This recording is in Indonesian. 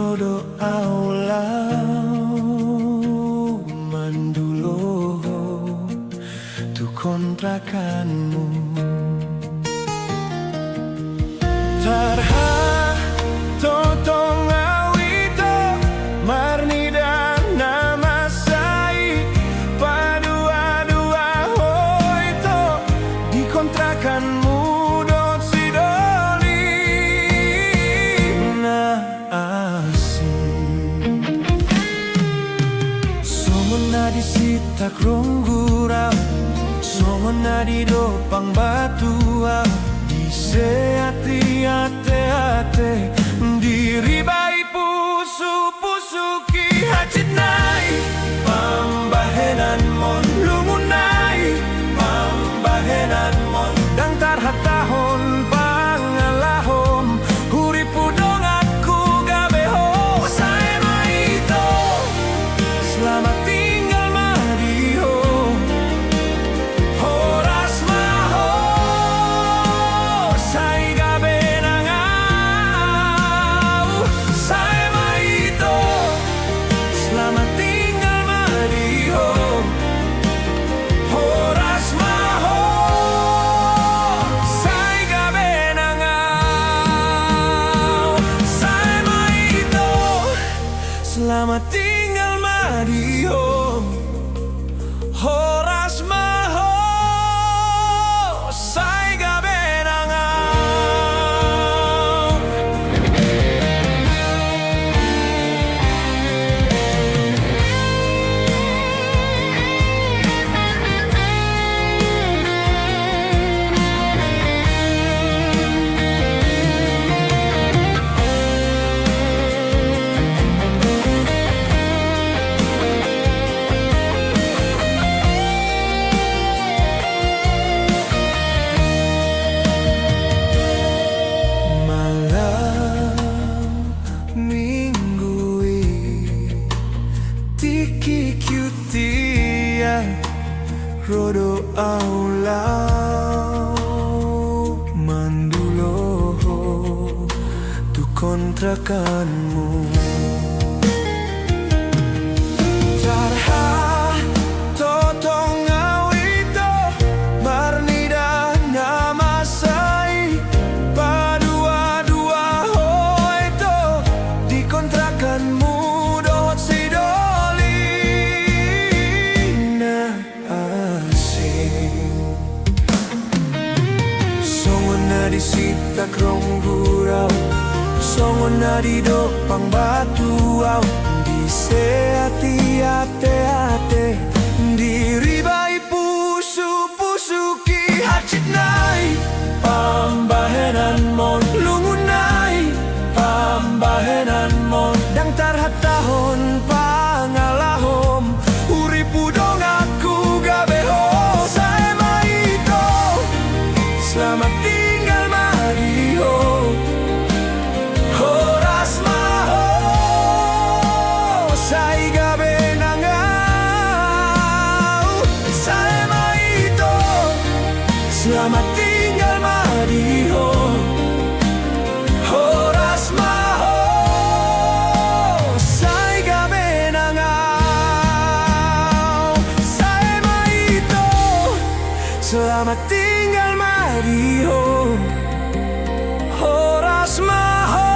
rodo aulau mandulo tu kontrakanmu tarha totong awito marnida nama sai padua-dua hoito di kontrakanmu dot sidoli na asing somona di sitak ronggurau somona di dopang batua ate-ate diribai pusu-pusuki hajitnai pambahenan mon lumunai pambahenan mon dang tarhatahon pangalahom huripu dong aku gabeho saya maito selamat tinggal mariho horas maho saya selamat tinggal Mario horas maho sai gabenangau rodo aulau mandulo tu kontrakanmu tarha totong awito marnida nama sai padua-dua hoito di kontrakanmu dot sidoli na di sitak ronggurau songona di dopang batuau di ate-ate diribai pusu-pusuki hajitnai pambahenan mon lungunai pambahenan mon dang tarhatahon pangalahom uripu dong aku gabeho saya maito selamat tinggal Mario horas maho sai gabenangau saya maito selamat tinggal Mario horas maho sai gabenangau saya maito selamat tinggal Mario horas maho